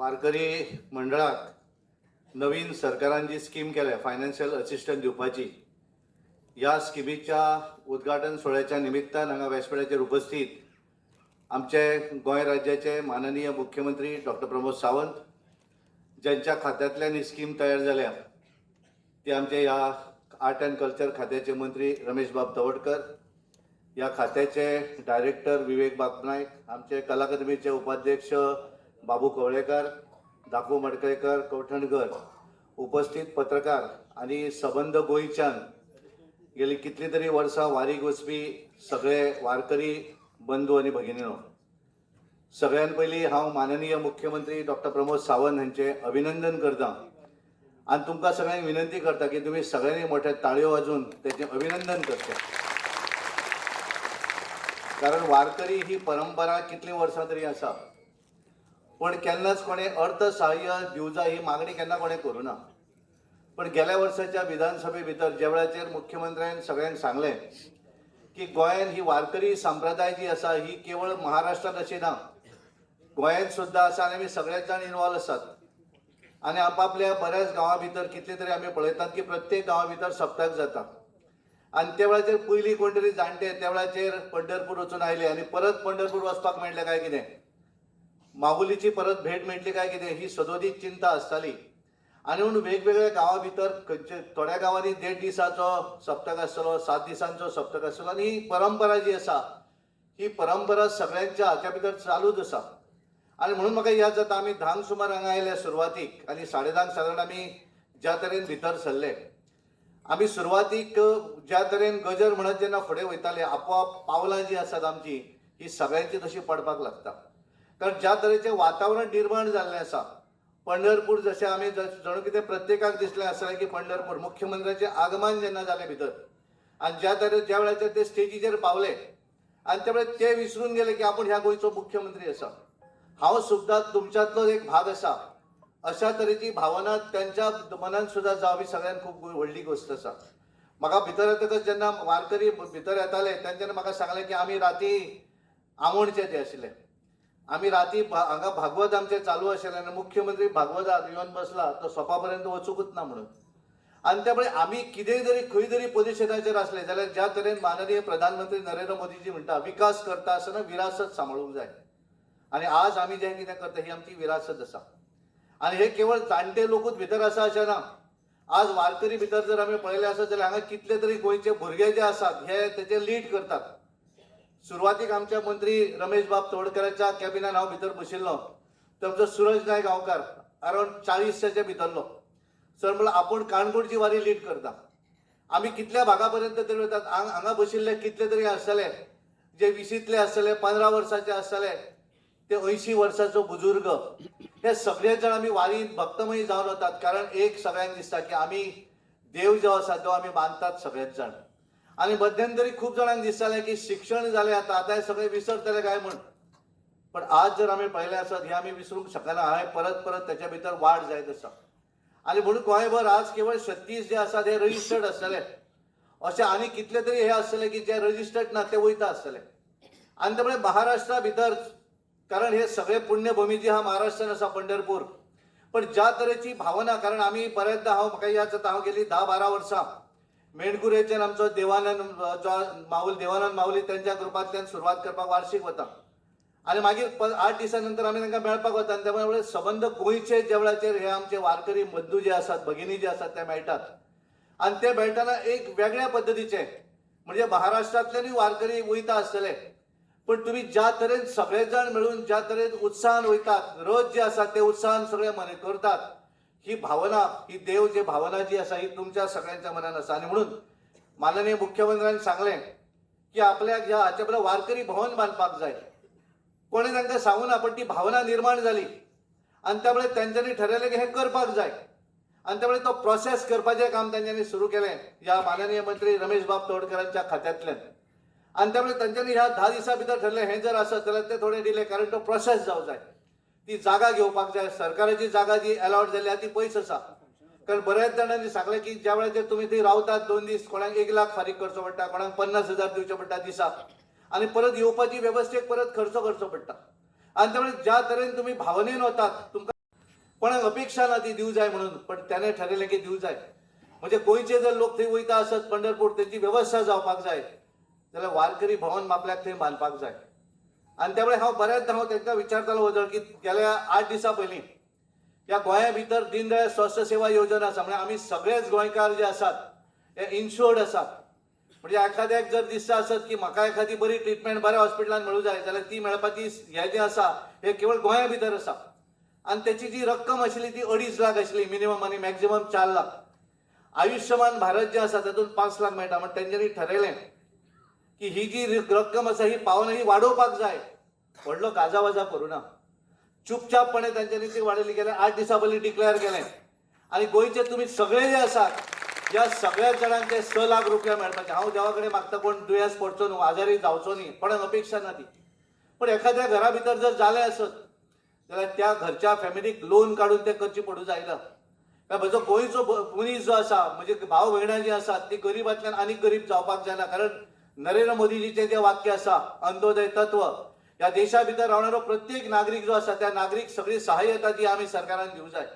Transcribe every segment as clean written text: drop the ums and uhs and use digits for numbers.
वारकरी मंडळाक नवीन सरकारान जी स्कीम केल्या फायनान्शियल असिस्टंट दिवपाची, ह्या स्किमीच्या उद्घाटन सोहळ्याच्या निमित्तान हांगा व्यासपीठाचेर उपस्थित आमचे गोंय राज्याचे माननीय मुख्यमंत्री डॉक्टर प्रमोद सावंत, ज्यांच्या खात्यांतल्यान ही स्कीम तयार जाल्या, ते आमचे ह्या आर्ट अँड कल्चर खात्याचे मंत्री रमेश बाब तवडकर, या खात्याचे डायरेक्टर विवेक बापनायक, आमचे कला अकादमीचे उपाध्यक्ष बाबू कवळेकर, दाखू मडकयकर, कवठणकर, उपस्थित पत्रकार आणि सबंद गोंयच्यान गेली कितली तरी वर्सां वारीक वचपी सगळे वारकरी बंधू आणि भगिनीनो, सगळ्यान पयलीं हांव माननीय मुख्यमंत्री डॉक्टर प्रमोद सावंत हांचे अभिनंदन करता आणि तुमकां सगळ्यांक विनंती करता की तुम्ही सगळ्यांनी मोठ्या ताळयो वाजून त्याचे अभिनंदन करचे, कारण वारकरी ही परंपरा कितली वर्सां तरी आसा, पण केन्नाच कोणें अर्थसहाय्य दिवचा ही मागणी केन्ना कोणें करूं ना. पण गेल्या वर्साच्या विधानसभे भितर ज्या वेळाचेर मुख्यमंत्र्यान सगळ्यांक सांगलें की गोंयांत ही वारकरी संप्रदाय जी आसा ही केवळ महाराष्ट्रात अशी ना, गोंयांत सुद्धा आसा आणि आमी सगळेच जाण इन्वॉल्व आसात आणि आपापल्या बऱ्याच गांवां भितर कितले तरी आमी पळयतात की प्रत्येक गांवा भितर सप्तक जाता आणि त्या वेळाचेर पयलीं कोण तरी जाणटे त्या वेळाचेर पंढरपूर वचून आयले आणि परत पंढरपूर वचपाक मेळटलें काय कितें, माऊलीची परत भेट मेळटली काय कितें, ही सदोदीत चिंता आसताली. आणि म्हणून वेगवेगळ्या गांवां भितर थोड्या गांवांनी 1.5 दिसाचो सप्तक आसतलो, 7 दिसांचो सप्तक आसतलो आणि ही परंपरा जी आसा ही परंपरा सगळ्यांच्या हाच्या भितर चालूच आसा. आणि म्हणून म्हाका याद जाता आमी 10 सुमार हांगा आयले सुरवातीक आणि 10:30 साधारण आमी ज्या तरेन भितर सरले, आमी सुरवातीक ज्या तरेन गजर म्हणत जेन्ना फुडें वयताले आपोआप पावलां जी आसात आमची ही सगळ्यांची तशी पडपाक लागता, कारण ज्या तरेचें वातावरण निर्माण जाल्लें आसा. पंढरपूर जशें आमी जणू कितें प्रत्येकाक दिसलें आसलें की पंढरपूर मुख्यमंत्र्याचें आगमन जेन्ना जालें भितर आनी ज्या वेळाचेर ते स्टेजीचेर पावले आनी त्या वेळार ते विसरून गेले की आपूण ह्या गोंयचो मुख्यमंत्री आसा, हांव सुद्दां तुमच्यांतलो एक भाग आसा, अशा तरेची भावना त्यांच्या मनान सुद्दां जावपी सगळ्यांत खूब व्हडली गोष्ट आसा. म्हाका भितर येतकच जेन्ना वारकरी भितर येताले तेन्ना म्हाका सांगलें की आमी राती आमोणचे ते आशिल्ले, आमी राती हांगा भागवत आमचें चालू आशिल्लें आनी मुख्यमंत्री भागवतात येवन बसला तो सोपा पर्यंत वचूंकच ना म्हणून. आनी त्यामुळे आमी कितेंय जरी खंय जरी पोजिशनाचेर आसले जाल्यार ज्या तरेन माननीय प्रधानमंत्री नरेंद्र मोदीजी म्हणटा विकास करता आसतना विरासत सांबाळूंक जाय आणि आज आमी जें कितें करता ही आमची विरासत आसा. आणि हे केवळ जाणटे लोकूच भितर आसा अशें ना, आज वारकरी भितर जर आमी पळयलें आसत जाल्यार हांगा कितले तरी गोंयचे भुरगे जे आसात हे तेचे लीड करतात. सुरवातीक आमच्या मंत्री रमेश बाब तवडकरांच्या कॅबिनान हांव भितर बशिल्लो, तर आमचो सूरज नायक गांवकार अरावंड 40च्या भितरलो सर म्हणल्यार आपूण काणकोणची वारी लीड करता. आमी कितल्या भागा पर्यंत तरी वतात, हांगा बशिल्ले कितले तरी आसतले जे 20तले आसतले, 15 वर्साचे आसतले ते 80 वर्साचो बुजुर्ग, हे सगळे जाण आमी वारींत भक्तमयी जावन वतात, कारण एक सगळ्यांक दिसता की आमी देव जो आसा तो आमी बांदतात सगळेच जाण. आणि मध्यंतरी खूप जाणांक दिसतालें की शिक्षण जालें आतां हे सगळे विसरतले काय म्हण, पण आज जर आमी पळयलें आसत हे आमी विसरूंक शकना. हांवें परत परत त्याच्या भितर वाड जायत आसा आणि म्हणून गोंयभर आज केवळ 36 जे आसात हे रजिस्टर्ड आसतले, अशें आनी कितले तरी हे आसतले की जे रजिस्टर्ड ना ते वयता आसतले. आनी त्यामुळे महाराष्ट्रा भितर, कारण हे सगळे पुण्यभूमी जी हा महाराष्ट्रान आसा पंढरपूर, पण ज्या तरेची भावना, कारण आमी बरेचदा म्हाका याद जाता हांव गेली 10-12 वर्सां मेणकुरेच्यान आमचो देवानंद देवानंद माऊली त्यांच्या ग्रुपांतल्यान सुरवात करपाक वार्षिक वता आणि मागीर 8 दिसां नंतर आमी तांकां मेळपाक वता आणि त्यामुळे संबंध गोंयचे ज्या वेळाचेर हे आमचे वारकरी बंधू जे आसात, भगिनी जे आसात ते मेळटात आणि ते मेळटना एक वेगळ्या पद्दतीचे, म्हणजे महाराष्ट्रांतल्यानूय वारकरी वयता आसतले, पण तुम्ही ज्या तरेन सगळे जाण मेळून ज्या तरेन उत्साहान वयतात, रोज जे आसा ते उत्साहान सगळे मन करतात, ही भावना, ही देव जे भावना जी आसा ही तुमच्या सगळ्यांच्या मनान आसा. आणि म्हणून माननीय मुख्यमंत्र्यांनी सांगलें की आपल्याक ह्या हाचे बरोबर वारकरी भवन बांदपाक जाय. कोणी तांकां सांगूं ना, पण ती भावना निर्माण जाली आणि त्यामुळे त्यांच्यानी ठरयलें की हे करपाक जाय आणि त्यामुळे तो प्रोसेस करपाचें काम त्यांच्यानी सुरू केलें ह्या माननीय मंत्री रमेश बाब तवडकरांच्या खात्यांतल्यान. आणि त्यामुळे त्यांच्यानी ह्या 10 दिसां भितर ठरलें हें जर आसत जाल्यार ते थोडे डिले, कारण तो प्रोसेस जावं जाय, ती जागा घेवपाक जाय. सरकाराची जागा जी अलॉट जाल्ली ती पयस आसा, कारण बऱ्याच जाणांनी सांगलें की ज्या वेळाचेर तुमी थंय रावतात 2 दीस, कोणाक 1 लाख फारीक करचो पडटा, कोणाक 50,000 दिवचे पडटा दिसाक आणि परत येवपाची वेवस्थेक परत खर्च करचो पडटा. आणि त्यामुळे ज्या तरेन तुम्ही भावनेन वतात तुमकां कोणाक अपेक्षा ना ती दिवं जाय म्हणून, पण त्याने ठरयलें की दिवं जाय. म्हणजे गोंयचे जर लोक थंय वयता आसत पंढरपूर, त्यांची वेवस्था जावपाक जाय जाल्यार वारकरी भवन आपल्याक थंय बांदपाक जाय. आणि त्यामुळे बऱ्याचदा तांकां विचारतालो वदळ की गेल्या 8 दिसां पयलीं ह्या गोंया भितर दीनदयाळ स्वास्थ्य सेवा योजना आसा, म्हणजे आमी सगळेच गोंयकार जे आसात हे इन्शुअर्ड आसात. म्हणजे एखाद्याक जर दिसता आसत की म्हाका एखादी बरी ट्रिटमेंट बऱ्या हॉस्पिटलान मेळूं जाय जाल्यार ती मेळपाची हें जें आसा हें केवळ गोंया भितर आसा. आणि त्याची जी रक्कम आशिल्ली ती 2.5 लाख आशिल्ली मिनिमम आनी मॅक्झिमम 4 लाख. आयुष्यमान भारत जे आसा तातूंत 5 लाख मेळटा. म्हण तेंच्यांनी ठरयलें की ही जी रक्कम आसा ही पावना ही वाडोवपाक जाय. व्हडलो गाजावाजा करूं ना. चुपचापपणे तांच्यांनी ती वाडयली. गेल्या 8 दिसां पयलीं डिक्लेअर केलें. आणि गोंयचे तुमी सगळे जे आसात ह्या सगळ्या जाणांक ते 6 लाख रुपया मेळपाचे. हांव देवा कडेन मागता कोण दुयेंस पडचो न्हू, आजारी जावचो न्ही, कोणाक अपेक्षा ना ती. पण एखाद्या घरा भितर जर जालें आसत जाल्यार त्या घरच्या फॅमिलीक लोन काढून ते करची पडूं जायना. म्हजो गोंयचो मनीस जो आसा, म्हणजे भाव भयणां जी आसात ती गरीबांतल्यान आनीक गरीब जावपाक जायना. कारण नरेंद्र मोदीजीचें जें वाक्य आसा अंत्योदय तत्व, ह्या देशा भितर रावणारो प्रत्येक नागरीक जो आसा त्या नागरीक सगळी सहाय्यता ती आमी सरकारान दिवं जाय.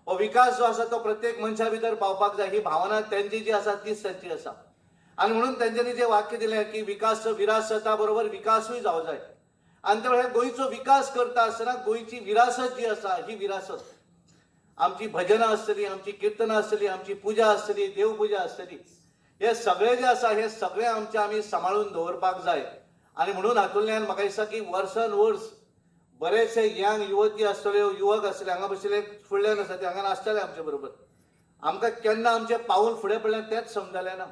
हो विकास जो आसा तो प्रत्येक मनशा भितर पावपाक जाय. ही भावना त्यांची जी आसा तीच त्यांची आसा. आणि म्हणून त्यांच्यांनी जे वाक्य दिलें की विकास विरासता बरोबर विकासूय जावं जाय. आणि त्यामुळे गोंयचो विकास करता आसतना गोंयची विरासत जी आसा ही विरासत, आमची भजनां आसतली, आमची कीर्तनां आसतली, आमची पुजा आसतली, देवपुजा आसतली, हे सगळे जे आसा हे सगळे आमचे आमी सांबाळून दवरपाक जाय. आणि म्हणून हातूंतल्यान म्हाका दिसता की वर्सान वर्स बरेचशे यंग युवती आसतल्यो, युवक आसतले, हांगा बशिल्ले फुडल्यान आसा ते हांगा आसतले आमचे बरोबर. आमकां केन्ना आमचें पाऊल फुडें पडलें तेंच समजलें ना.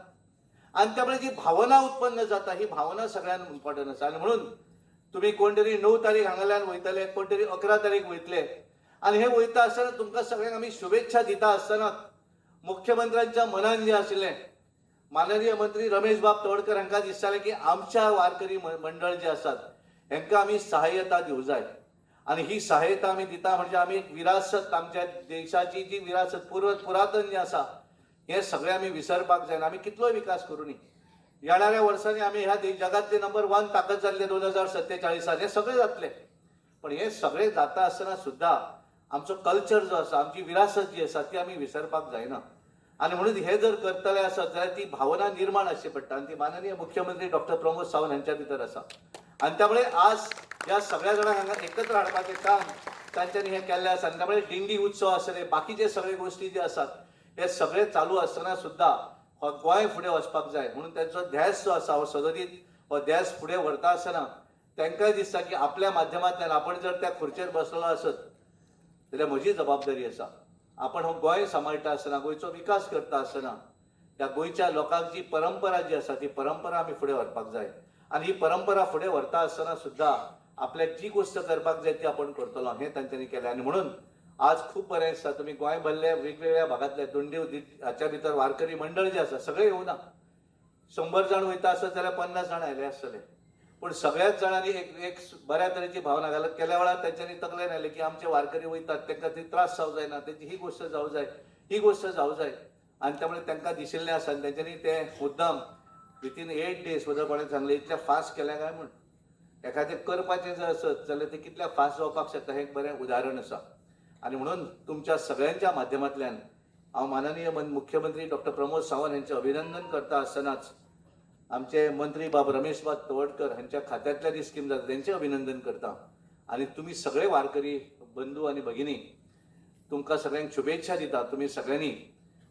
आणि त्यामुळे जी भावना उत्पन्न जाता ही भावना सगळ्यांत इम्पॉर्टंट आसा. आणि म्हणून तुम्ही कोण तरी 9 तारीख हांगाल्यान वयतले, कोण तरी 11 तारीख वयतले. आणि हे वयता आसतना तुमकां सगळ्यांक आमी शुभेच्छा दिता आसतना मुख्यमंत्र्यांच्या मनान जें आशिल्लें, माननीय मंत्री रमेश बाब तवडकर हांकां दिसतालें की आमच्या वारकरी मंडळ जे आसात हांकां आमी सहाय्यता दिवं जाय. आणि ही सहाय्यता आमी दिता म्हणजे आमी एक विरासत, आमच्या देशाची जी विरासत पुरातन जें आसा हे सगळें आमी विसरपाक जायना. आमी कितलोय विकास करूं न्ही, येणाऱ्या वर्सांनी आमी ह्या जगातले नंबर 1 ताकद जाल्ले 2047 हे सगळे जातले. पण हे सगळे जाता आसतना सुद्धा आमचो कल्चर जो आसा, आमची विरासत जी आसा ती आमी विसरपाक जायना. आणि म्हणून हे जर करतले आसत जाल्यार ती भावना निर्माण आसची पडटा. आणि ती माननीय मुख्यमंत्री डॉक्टर प्रमोद सावंत हांच्या भितर आसा. आणि त्यामुळे आज ह्या सगळ्या जाणांक हांगा एकत्र हाडपाचें काम तांच्यांनी हें केल्लें आसा. आणि त्यामुळे दिंडी उत्सव आसतले, बाकीचे सगळे गोश्टी जे आसात हे सगळे चालू आसतना सुद्धा हो गोंय फुडें वचपाक जाय. म्हणून त्यांचो ध्यास जो आसा हो सदतीत हो ध्यास फुडें व्हरता आसतना तांकांय दिसता की आपल्या माध्यमांतल्यान आपण जर त्या खुर्चेर बसलो आसत जाल्यार म्हजी जबाबदारी आसा. आपण हो गोंय सांबाळटा आसतना, गोंयचो विकास करता आसतना त्या गोंयच्या लोकांक जी परंपरा जी आसा ती परंपरा आमी फुडें व्हरपाक जाय. आणि ही परंपरा फुडें व्हरता आसतना सुद्धा आपल्याक जी गोश्ट करपाक जाय ती आपण करतलो हें तांच्यांनी केलें. आणि म्हणून आज खूब बरें दिसता. तुमी गोंय भरले वेगवेगळ्या भागांतले दोंडी हाच्या भितर वारकरी मंडळ जे आसा सगळे येवना. 100 जाण वयता आसत जाल्यार 50 जाण आयले आसतले. पण सगळ्याच जाणांनी एक बऱ्या तरेची भावना घालत केल्या वेळार तांच्यांनी तकलेन आयलें की आमचे वारकरी वयतात तांकां ती त्रास जावं जायना, तेंची ही गोश्ट जावं जाय, ही गोश्ट जावं जाय. आणि त्यामुळे तांकां दिशिल्लें आसा आनी तांच्यांनी ते मुद्दाम विथीन 8 days कोणें सांगलें इतल्या फास्ट केल्या काय म्हूण. एखादें करपाचें जर आसत जाल्यार तें कितल्या फास्ट जावपाक शकता हें एक बरें उदाहरण आसा. आणि म्हणून तुमच्या सगळ्यांच्या माध्यमांतल्यान हांव माननीय मुख्यमंत्री डॉक्टर प्रमोद सावंत हांचें अभिनंदन करता आसतनाच आमचे मंत्री बाब रमेश बाब तवडकर हांच्या खात्यांतल्या जी स्कीम जाता तेंचें अभिनंदन करता. आणि तुम्ही सगळे वारकरी बंधू आनी भगिनी तुमकां सगळ्यांक शुभेच्छा दिता. तुमी सगळ्यांनी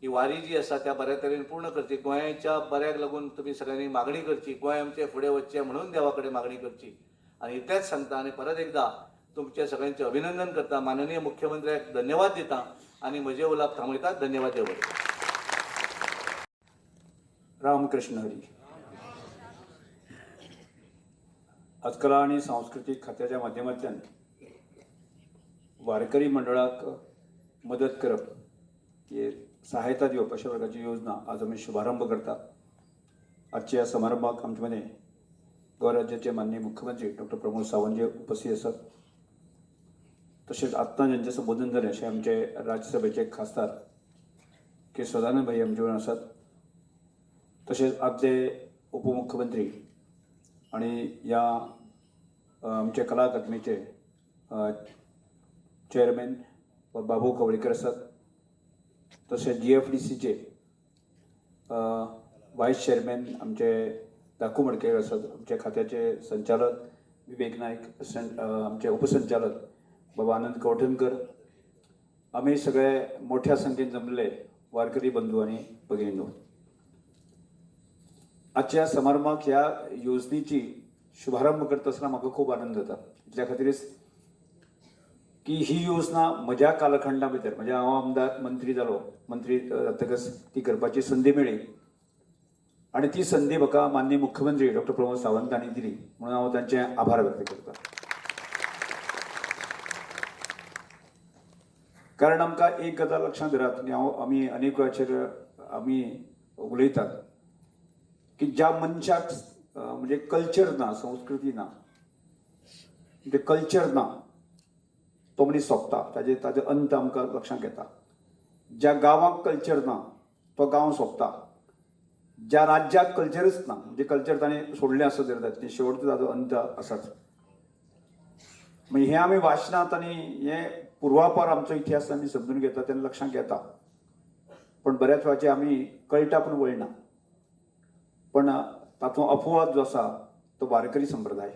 ही वारी जी आसा त्या बऱ्या तरेन पूर्ण करची. गोंयच्या बऱ्याक लागून तुमी सगळ्यांनी मागणी करची. गोंय आमचें फुडें वचचें म्हणून देवा कडेन मागणी करची. आणि इतलेंच सांगता आनी परत एकदा तुमचे सगळ्यांचे अभिनंदन करता. माननीय मुख्यमंत्र्याक धन्यवाद दिता आणि म्हजे उलोवप थांबयता. धन्यवाद देव. रामकृष्ण हरी. आज कला आणि सांस्कृतिक खात्याच्या माध्यमांतल्यान वारकरी मंडळाक मदत करप ही सहायता दिवप अशा प्रकारची योजना आज आमी शुभारंभ करता. आजच्या ह्या समारंभाक आमचे मदें गोंय राज्याचे माननीय मुख्यमंत्री डॉक्टर प्रमोद सावंत जे उपस्थित आसात. तशेंच आत्तां जेंचें संबोधन जालें अशें आमचे राज्यसभेचे खासदार के सदानंद भाई आमचे वांगडा आसात. तशेंच आदले उपमुख्यमंत्री आणि ह्या आमचे कला अकादमीचे चेअरमॅन बाबू कवळेकर असतात, तसेच GFDCचे व्हाईस चेअरमॅन आमचे दाखू मडकेकर असतात, आमच्या खात्याचे संचालक विवेक नाईक, आमचे उपसंचालक बाबा आनंद कवठणकर, आम्ही सगळे मोठ्या संख्येने जमलेले वारकरी बंधू आणि भगिनींनो, आजच्या समारंभाक ह्या योजनेची शुभारंभ करत असताना म्हाका खूप आनंद जाता. इतल्या खातीरच की ही योजना म्हज्या कालखंडा भितर, म्हणजे हांव आमदार मंत्री जालो, मंत्री जातकच ती करपाची संदी मेळ्ळी आणि ती संदी म्हाका माननीय मुख्यमंत्री डॉक्टर प्रमोद सावंत हांणी दिली, म्हणून हांव तांचे आभार व्यक्त करता. कारण आमकां एक गजाल लक्षांत धरात, आनी आमी अनेक वेळाचेर आमी उलयतात की ज्या मनशाक म्हणजे कल्चर ना, संस्कृती ना, म्हणजे कल्चर ना, तो मनीस सोंपता, ताजे अंत आमकां लक्षांत येता. ज्या गांवाक कल्चर ना तो गांव सोंपता. ज्या राज्याक कल्चरच ना, म्हणजे कल्चर ताणें सोडलें आसा जर ते शेवटचो ताजो अंत आसाच. म्हणजे हे आमी वाचनात आनी हे पुर्वापार आमचो इतिहास आमी समजून घेता तेन्ना लक्षांत येता. पण बऱ्याच वेळाचेर आमी कळटा पूण वळना. पण तातूंत अपवाद जो आसा तो वारकरी संप्रदाय.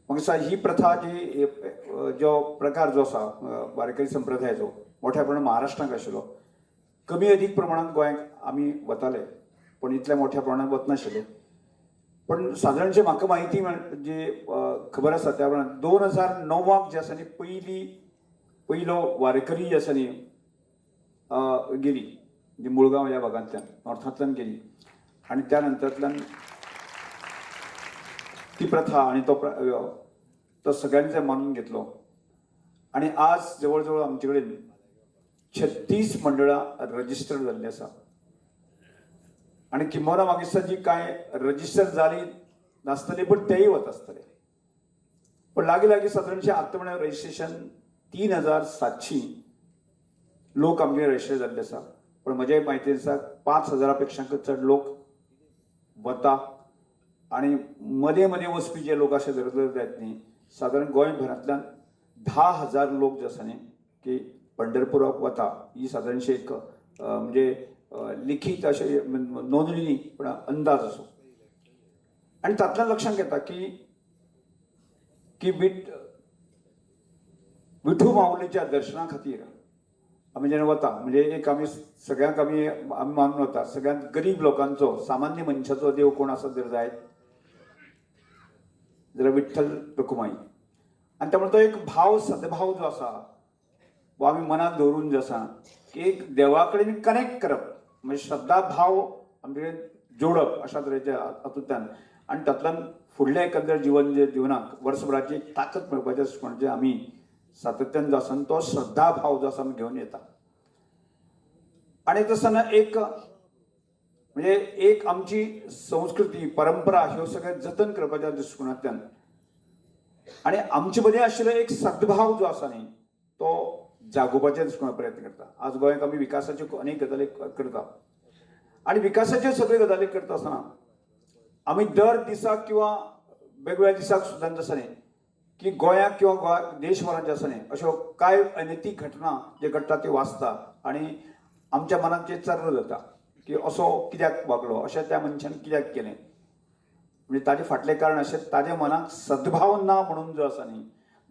मग ही प्रथा जी जो प्रकार जो आसा वारकरी संप्रदायाचो मोठ्या प्रमाणात महाराष्ट्रांत आशिल्लो, कमी अधीक प्रमाणात गोंयांत आमी वताले, पण इतल्या मोठ्या प्रमाणात वचनाशिल्ले. पण सादारणशे म्हाका म्हायती जी खबर आसा त्या प्रमाण 2009 जे आसा न्ही पयलो वारकरी जी आसा न्ही गेली, म्हणजे मुळगांव ह्या भागांतल्यान नॉर्थांतल्यान गेली आणि त्या नंतरांतल्यान ती प्रथा आणि तो सगळ्यांनी मानून घेतलो आणि आज जवळ जवळ आमचे कडेन 36 मंडळां रजिस्टर जाल्ली आसा. आणि किंबहुना म्हाका दिसता जी कांय रजिस्टर जाली नासतली पण तेय वत आसतले. पण लागीं सादारणशे आतां म्हळ्यार रजिस्ट्रेशन 3700 लोक आमचे रजिस्टर जाल्ले आसा. पण म्हजे म्हायती आसा 5000 पेक्षा चड लोक वता आणि मदे मदे वचपी जे लोक असे जर जायत न्ही, सादारण गोंयभरांतल्यान 10,000 लोक जे आसा न्ही की पंढरपुराक वता, ही सादारणशी एक म्हणजे लिखीत अशे नोंदणी न्ही पण अंदाज असो. आणि तातूंतल्यान लक्षांत येता की विठू माऊलीच्या दर्शना खातीर आमी जेन्ना वता, म्हणजे एक आमी सगळ्यांक आमी मानून वता, सगळ्यांत गरीब लोकांचो, सामान्य मनशाचो देव कोण आसा जर जायत जाल्यार विठ्ठल रखुमाई. आणि त्यामुळे तो एक भाव, सद्भाव जो आसा वो आमी मनात दवरून जो आसा की एक देवा कडेन कनेक्ट करप, म्हणजे श्रद्धा भाव आमचे जोडप अशा तरेच्या हातूंतल्यान आणि तातूंतल्यान फुडल्या एकंदर जिवनाक वर्सभराची एक ताकद मेळपाचें म्हणजे आमी सातत्यान जो आसा तो श्रद्धा भाव जो आसा आमी घेवन येता. आणि तसताना म्हणजे एक आमची संस्कृती परंपरा ह्यो सगळ्या जतन करपाच्या दृश्टिकोनांतल्यान आणि आमचे मदें आशिल्लो एक सद्भाव जो आसा न्ही तो जागोवपाच्या दृश्टिकोनांतल्यान प्रयत्न करता. आज गोंयांत आमी विकासाच्यो अनेक गजाली करता आणि विकासाच्यो सगळ्यो गजाली करता आसतना आमी दर दिसाक किंवा वेगवेगळ्या दिसाक सुद्दां आसा न्ही की गोंयाक किंवा देशभरांत जे आसा न्ही अश्यो कांय अनैतीक घटना जे घडटा त्यो वाचता आणि आमच्या मनात जे चर्र जाता की असो कित्याक वागलो, अशें त्या मनशान कित्याक केलें, म्हणजे ताजे फाटलें कारण अशें ताज्या मनाक सद्भाव ना म्हणून जो आसा न्ही,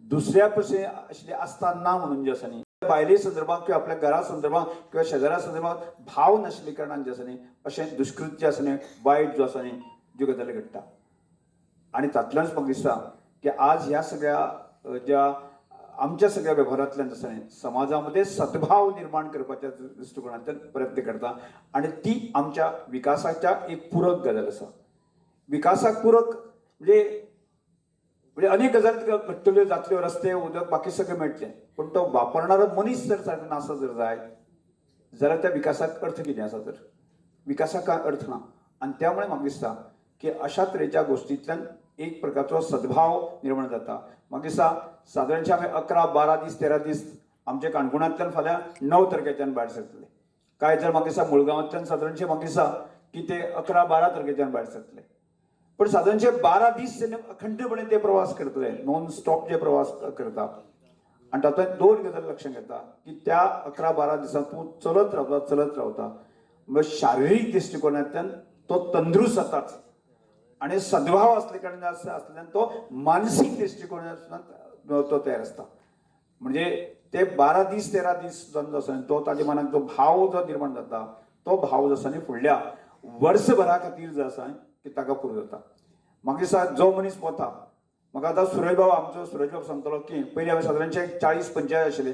दुसऱ्या पयशे आशिल्ले आसता ना म्हणून जे आसा न्ही, बायले संदर्भात किंवा आपल्या घरा संदर्भात किंवा शेजाऱ्या संदर्भात भाव नाशिल्ले कारणान जे आसा न्ही अशें दुष्कृत्य जे आसा न्ही, वायट जो आसा न्ही ज्यो गजाली घडटा. आणि तातूंतल्यानच म्हाका दिसता की आज ह्या सगळ्या ज्या आमच्या सगळ्या व्यवहारांतल्यान आसा न्ही समाजामध्ये सद्भाव निर्माण करपाच्या दृश्टिकोनांतल्यान प्रयत्न करता आणि ती आमच्या विकासाच्या एक पूरक गजाल आसा. विकासाक पूरक म्हणजे अनेक गजाली घडटल्यो, जातल्यो, रस्ते, उदक, बाकी सगळें मेळटलें, पण तो वापरणारो मनीस जर सारको नासत जर जाय जाल्यार त्या विकासाक अर्थ कितें आसा? तर विकासाक कांय अर्थ ना. आणि त्यामुळे म्हाका दिसता की अशा तरेच्या गोष्टींतल्यान एक प्रकारचो सद्भाव निर्माण जाता. म्हाका दिसता सादारणशे आमी 11, 12 दीस, 13 दीस आमच्या काणकोणांतल्यान फाल्यां 9 तारखेच्यान भायर सरतले. कांय जर म्हाका दिसता मुळगांवांतल्यान सादारणशे म्हाका दिसता की ते 11, 12 तारखेच्यान भायर सरतले. पण सादारणशे 12 दीस अखंडपणे ते प्रवास करतले, नॉन स्टॉप जे प्रवास करता आणि तातूंत दोन गजाली लक्षात घेता की त्या 11-12 दिसां तूं चलत रावता मग शारिरीक दृष्टिकोनांतल्यान तो तंदुरुस्त जाताच आणि सद्भाव असले कारणान असल्यान तो मानसीक दृष्टिकोनांतल्यान तो तयार असता. म्हणजे ते 12 दीस 13 दीस जावन आसा तो ताजे मनात जो भाव जो निर्माण जाता तो भाव जो आसा न्ही फुडल्या वर्सभरा खातीर जो आसा की ताका पुरो जाता. म्हाका दिसता जो मनीस वता म्हाका आतां सुरेश बाब सांगतलो की पयलीं हांवें सादारणचे 40-45 आशिल्ले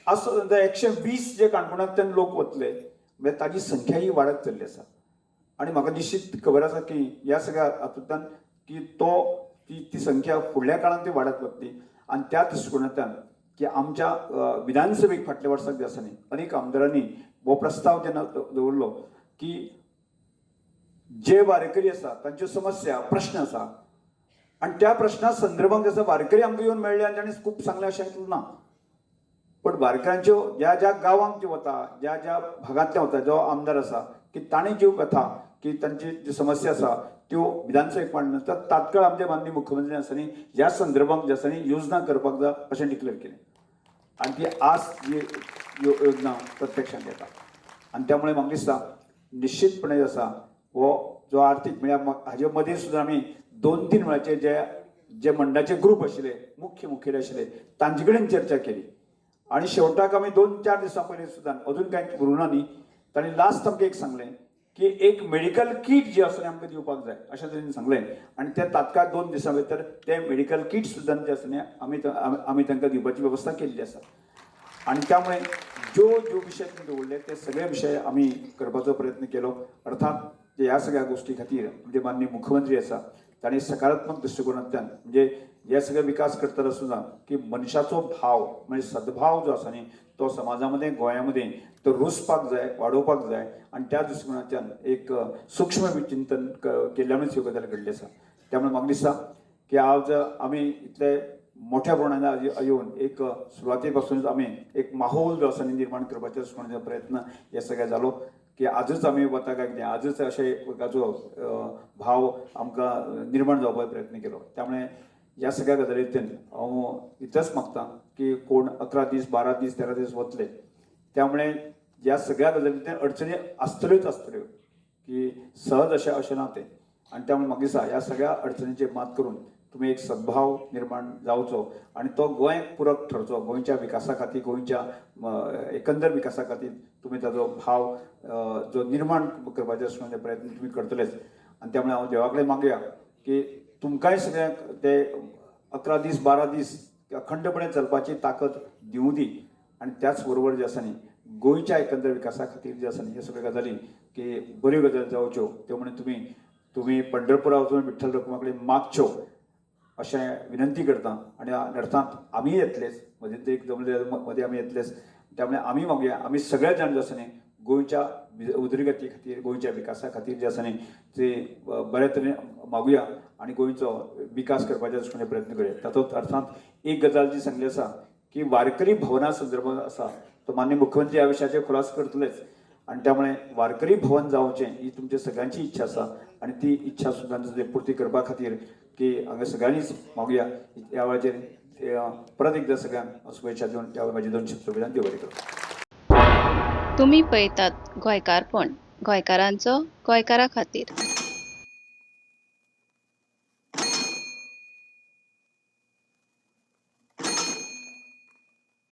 आज 120 जे काणकोणांतल्यान लोक वतले म्हणजे ताजी संख्या ही वाडत चल्ली आसा. आणि म्हाका निश्चित खबर आसा की ह्या सगळ्या हातूंतल्यान की ती संख्या फुडल्या काळात ती वाडत वतली. आणि त्या दृश्टिकोनांतल्यान की आमच्या विधानसभेक फाटल्या वर्साक जे आसा न्ही अनेक आमदारांनी हो प्रस्ताव जेन्ना दवरलो की जे वारकरी आसा तांच्यो समस्या प्रश्न आसा आणि त्या प्रश्ना संदर्भात जसं वारकरी आमकां येवन मेळ्ळे आनी ताणें खूब सांगलें अशें ना. पण वारकऱ्यांच्यो ज्या गांवांक जे वता ज्या भागांतले वता जो आमदार आसा की ताणें ज्यो कथा की तांची जी समस्या आसा त्यो विधानसभेक मांडटा तात्काळ आमचे माननीय मुख्यमंत्री आसा न्ही ह्या संदर्भात जे आसा न्ही योजना करपाक जाय अशें डिक्लेअर केलें. आणि ती आज जी योजना प्रत्यक्षात येता. आणि त्यामुळे म्हाका दिसता निश्चितपणे आसा हो जो आर्थीक म्हणजे हाजे मदीं सुद्दां आमी 2-3 वेळाचे जे मंडळाचे ग्रूप आशिल्ले मुखेली आशिल्ले तांचे कडेन चर्चा केली. आणि शेवटाक आमी 2-4 दिसां पयलीं सुद्दां अजून कांय उरुना न्ही तांणी लास्ट आमकां एक सांगलें की एक मेडिकल किट जे आसा आमकां दिवपाक जाय अशें तरेन सांगलें. आणि ते तात्काळ 2 दिसां भितर ते मेडिकल किट सुद्दां जे आसा न्ही आमी तांकां दिवपाची वेवस्था केल्ली आसा. आणि त्यामुळे जो विशय तुम्ही दवरले ते सगळे विषय आम्ही करपाचो प्रयत्न केलो. अर्थात ह्या सगळ्या गोष्टी खातीर म्हणजे माननीय मुख्यमंत्री आसा तांणी सकारात्मक दृष्टिकोनांतल्यान म्हणजे हे सगळे विकास करतना सुद्दां की मनशाचो भाव म्हणजे सद्भाव जो आसा न्ही तो समाजामध्ये गोंयामध्ये तो रुजपाक जाय वाडोवपाक जाय. आणि त्या दृष्टिकोनांतल्यान एक सूक्ष्म विचिंतन केल्ल्यानूच ह्यो गजाली घडली आसा. त्यामुळे म्हाका दिसता की आज आमी इतले मोठ्या प्रमाणात येऊन एक सुरवाते पासूनच आमी एक माहोल जो आसा निर्माण करपाचो दृष्टिकोनाचो प्रयत्न हे सगळे जालो की आजच आमी वता काय कितें आजच अशे प्रकारचो भाव आमकां निर्माण जावपाचो प्रयत्न केलो. त्यामुळे ह्या सगळ्या गजालींतल्यान हांव इतलेंच मागतां की कोण 11 दीस 12 दीस 13 दीस वतले त्यामुळे ह्या सगळ्या गजालींतल्यान अडचणी आसतल्योच की सहज अशें ना तें. आणि त्यामुळे म्हाका दिसता ह्या सगळ्या अडचणींचेर मात करून तुम्ही एक सद्भाव निर्माण जावचो आणि तो गोंय पूरक ठरचो गोंयच्या विकासा खातीर गोंयच्या एकंदर विकासा खातीर तुम्ही ताजो भाव जो निर्माण करपाचो प्रयत्न तुम्ही करतलेच. आणि त्यामुळे हांव देवा कडेन मागया की तुमकांय सगळ्यांक ते 11 दीस 12 दीस अखंडपणे चलपाची ताकद दिवं दी. आणि त्याच बरोबर जे आसा न्ही गोंयच्या एकंदर विकासा खातीर जे आसा न्ही ह्यो सगळ्यो गजाली की बऱ्यो गजाली जावच्यो त्यो म्हणून तुम्ही पंढरपुरा वचून विठ्ठल रखुमा कडेन मागच्यो अशें विनंती करता. आणि अर्थात आमी येतलेच मदीं एक जमले मदीं आमी येतलेच. त्यामुळे आमी मागुया आमी सगळे जाण जे आसा न्ही गोंयच्या उदरगती खातीर गोंयच्या विकासा खातीर जे आसा न्ही ते बऱ्या तरेन मागुया आणि गोंयचो विकास करपाचो दृश्टीने प्रयत्न करूया. तातूंत अर्थात एक गजाल जी सांगली आसा की वारकरी भवना संदर्भात आसा तो माननीय मुख्यमंत्री ह्या विशयाचेर खुलास करतलेच. आणि त्यामुळे वारकरी भवन जावचें ही तुमची सगळ्यांची इच्छा आसा आणि ती इच्छा सुद्दां पूर्ती करपा खातीर की हांगा सगळ्यांनीच मागुया. ह्या वेळाचेर परत एकदा सगळ्यांक शुभेच्छा दिवन त्या म्हाजी 2 शब्द विधान देव बरें करूं. तुम्ही पळयतात गोंयकारपण गोंयकारांचो गोंयकारा खातीर.